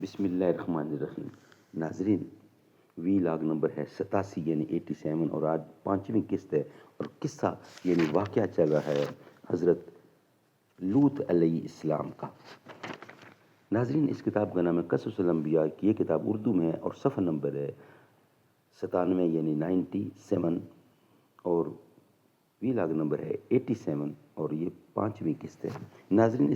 بسم اللہ الرحمن الرحیم۔ ناظرین، وی لاگ نمبر ہے 87 یعنی 87، اور آج 5ویں قسط ہے، اور قصہ یعنی واقعہ چل رہا ہے حضرت لوط علیہ السلام کا۔ ناظرین، اس کتاب کا نام ہے قصص الانبیاء کی، یہ کتاب اردو میں ہے اور صفحہ نمبر ہے 97 یعنی 97، اور وی لاگ نمبر ہے 87، اور یہ 5ویں قسط ہے۔ ناظرین،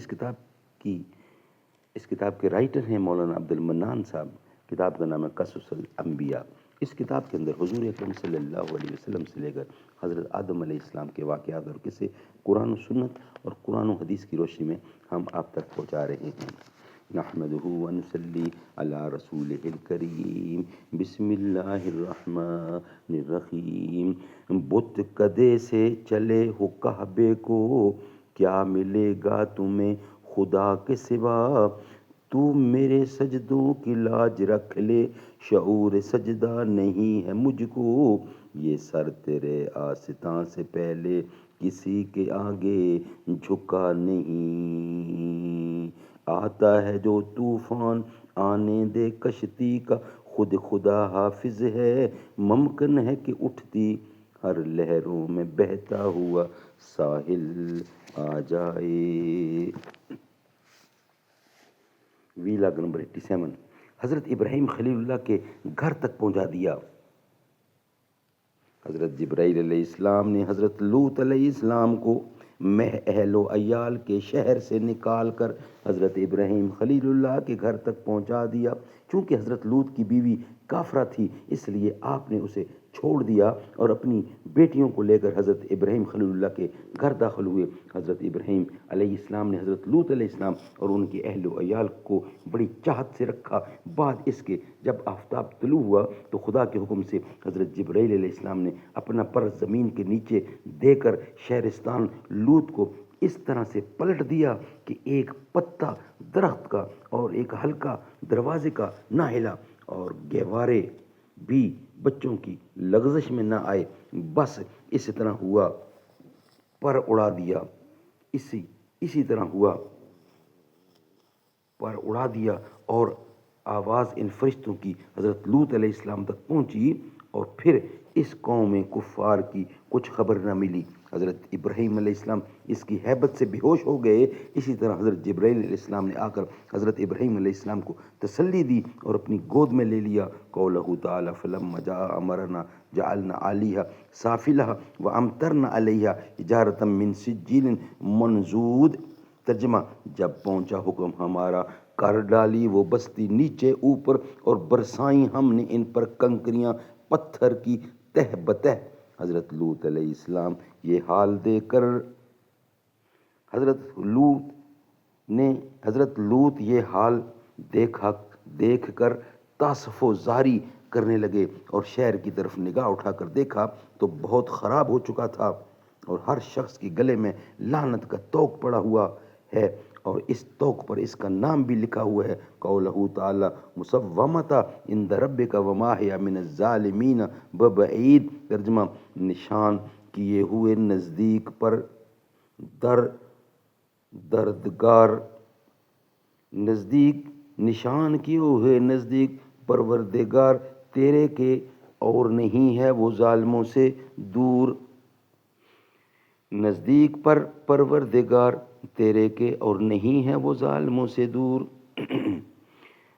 اس کتاب کے رائٹر ہیں مولانا عبد المنان صاحب۔ کتاب کا نام ہے قصص الانبیاء۔ اس کتاب کے اندر حضور اکرم صلی اللہ علیہ وسلم سے لے کر حضرت آدم علیہ السلام کے واقعات اور قصے قرآن و سنت اور قرآن و حدیث کی روشنی میں ہم آپ تک پہنچا رہے ہیں۔ نحمدہ ونصلی علی رسولہ الکریم، بسم اللہ الرحمن الرحیم۔ بت کدے سے چلے ہو کعبے کو، کیا ملے گا تمہیں خدا کے سوا؟ تو میرے سجدوں کی لاج رکھ لے، شعور سجدہ نہیں ہے مجھ کو۔ یہ سر تیرے آستاں سے پہلے کسی کے آگے جھکا نہیں۔ آتا ہے جو طوفان آنے دے کشتی کا، خود خدا حافظ ہے، ممکن ہے کہ اٹھتی ہر لہروں میں بہتا ہوا ساحل آ جائے۔ وی لاگ نمبر 87۔ حضرت ابراہیم خلیل اللہ کے گھر تک پہنچا دیا۔ حضرت جبرائیل علیہ السلام نے حضرت لوط علیہ السلام کو اہل و عیال کے شہر سے نکال کر حضرت ابراہیم خلیل اللہ کے گھر تک پہنچا دیا۔ چونکہ حضرت لوط کی بیوی کافرہ تھی، اس لیے آپ نے اسے چھوڑ دیا اور اپنی بیٹیوں کو لے کر حضرت ابراہیم خلیل اللہ کے گھر داخل ہوئے۔ حضرت ابراہیم علیہ السلام نے حضرت لوط علیہ السلام اور ان کے اہل و عیال کو بڑی چاہت سے رکھا۔ بعد اس کے جب آفتاب طلوع ہوا تو خدا کے حکم سے حضرت جبرائیل علیہ السلام نے اپنا پر زمین کے نیچے دے کر شہرستان لوط کو اس طرح سے پلٹ دیا کہ ایک پتا درخت کا اور ایک ہلکا دروازے کا نہ ہلا، اور گہوارے بھی بچوں کی لغزش میں نہ آئے۔ بس اسی طرح ہوا، پر اڑا دیا، اسی طرح ہوا، پر اڑا دیا، اور آواز ان فرشتوں کی حضرت لوط علیہ السلام تک پہنچی، اور پھر اس قوم کفار کی کچھ خبر نہ ملی۔ حضرت ابراہیم علیہ السلام اس کی ہیبت سے بے ہوش ہو گئے۔ اسی طرح حضرت جبرائیل علیہ السلام نے آ کر حضرت ابراہیم علیہ السلام کو تسلی دی اور اپنی گود میں لے لیا۔ قولہ تعالی فلما جاء امرنا جعلنا علیہا سافلہا وامطرنا علیہا حجارۃ من سجیل منضود۔ ترجمہ: جب پہنچا حکم ہمارا، کر ڈالی وہ بستی نیچے اوپر، اور برسائیں ہم نے ان پر کنکریاں پتھر کی تہ بتہ۔ حضرت لوط علیہ السلام یہ حال دیکھ کر یہ حال دیکھ کر تاسف و زاری کرنے لگے، اور شہر کی طرف نگاہ اٹھا کر دیکھا تو بہت خراب ہو چکا تھا، اور ہر شخص کے گلے میں لعنت کا طوق پڑا ہوا ہے، اور اس طوق پر اس کا نام بھی لکھا ہوا ہے۔ قولہ تعالی مسومۃ عند ربک وما ہی من الظالمین ببعید۔ ترجمہ: نشان کیے ہوئے نزدیک پر نشان کیے ہوئے نزدیک پروردگار تیرے کے، اور نہیں ہے وہ ظالموں سے دور۔ نزدیک پر پروردگار تیرے کے، اور نہیں ہے وہ ظالموں سے دور۔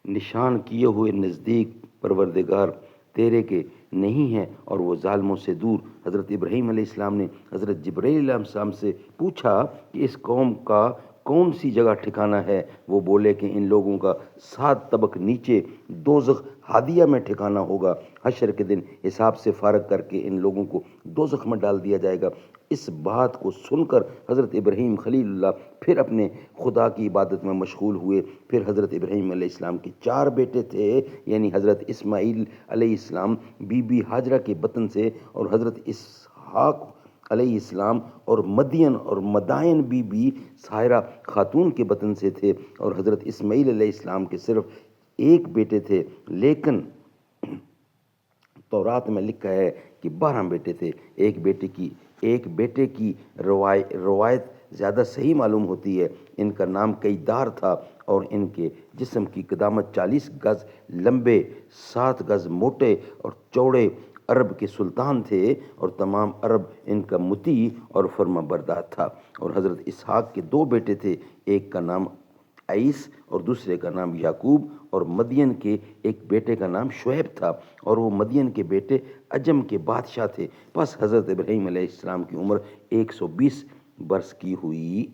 نشان کیے ہوئے نزدیک پروردگار تیرے کے نہیں ہے اور وہ ظالموں سے دور۔ حضرت ابراہیم علیہ السلام نے حضرت جبرائیل علیہ السلام سے پوچھا کہ اس قوم کا کون سی جگہ ٹھکانہ ہے؟ وہ بولے کہ ان لوگوں کا 7 طبق نیچے دوزخ ہادیہ میں ٹھکانہ ہوگا۔ حشر کے دن حساب سے فارغ کر کے ان لوگوں کو دوزخ میں ڈال دیا جائے گا۔ اس بات کو سن کر حضرت ابراہیم خلیل اللہ پھر اپنے خدا کی عبادت میں مشغول ہوئے۔ پھر حضرت ابراہیم علیہ السلام کے 4 بیٹے تھے، یعنی حضرت اسماعیل علیہ السلام بی بی ہاجرہ کے بطن سے، اور حضرت اسحاق علیہ السلام اور مدین اور مدائن بی بی سائرہ خاتون کے بطن سے تھے، اور حضرت اسماعیل علیہ السلام کے صرف 1 بیٹے تھے، لیکن تورات میں لکھا ہے کہ 12 بیٹے تھے۔ ایک بیٹے کی روایت زیادہ صحیح معلوم ہوتی ہے۔ ان کا نام قیدار تھا، اور ان کے جسم کی قدامت 40 گز لمبے، 7 گز موٹے اور چوڑے عرب کے سلطان تھے، اور تمام عرب ان کا مطیع اور فرما بردار تھا۔ اور حضرت اسحاق کے 2 بیٹے تھے، ایک کا نام عیس اور دوسرے کا نام یعقوب، اور مدین کے ایک بیٹے کا نام شعیب تھا، اور وہ مدین کے بیٹے عجم کے بادشاہ تھے۔ پس حضرت ابراہیم علیہ السلام کی عمر 120 برس کی ہوئی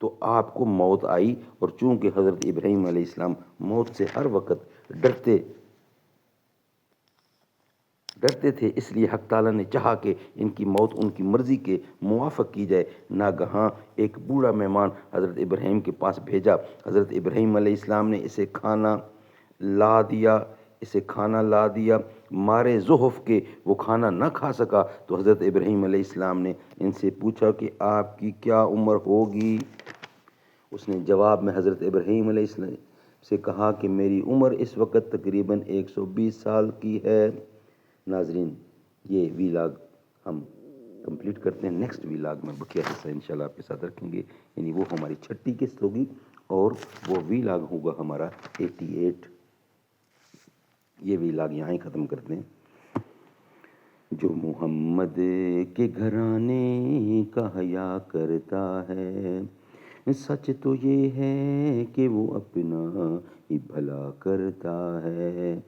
تو آپ کو موت آئی، اور چونکہ حضرت ابراہیم علیہ السلام موت سے ہر وقت ڈرتے تھے، اس لیے حق تعالیٰ نے چاہا کہ ان کی موت ان کی مرضی کے موافق کی جائے۔ ناگہاں ایک بوڑھا مہمان حضرت ابراہیم کے پاس بھیجا۔ حضرت ابراہیم علیہ السلام نے اسے کھانا لا دیا، مارے زحف کے وہ کھانا نہ کھا سکا۔ تو حضرت ابراہیم علیہ السلام نے ان سے پوچھا کہ آپ کی کیا عمر ہوگی؟ اس نے جواب میں حضرت ابراہیم علیہ السلام سے کہا کہ میری عمر اس وقت تقریباً 120 سال کی ہے۔ ناظرین، یہ ویلاگ ہم کمپلیٹ کرتے ہیں۔ نیکسٹ ویلاگ میں بقیہ حصہ انشاءاللہ آپ کے ساتھ رکھیں گے، یعنی وہ ہماری 6ٹھی قسط ہوگی، اور وہ ویلاگ ہوگا ہمارا 88۔ یہ ویلاگ یہاں ہی ختم کرتے ہیں۔ جو محمد کے گھرانے کا حیا کرتا ہے، سچ تو یہ ہے کہ وہ اپنا ہی بھلا کرتا ہے۔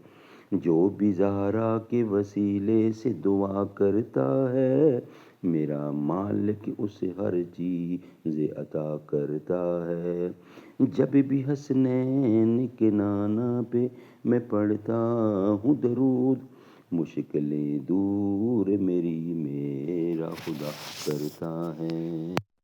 جو بھی زہرا کے وسیلے سے دعا کرتا ہے، میرا مالک اسے ہر چیز عطا کرتا ہے۔ جب بھی حسنین کے نانا پہ میں پڑھتا ہوں درود، مشکلیں دور میرا خدا کرتا ہے۔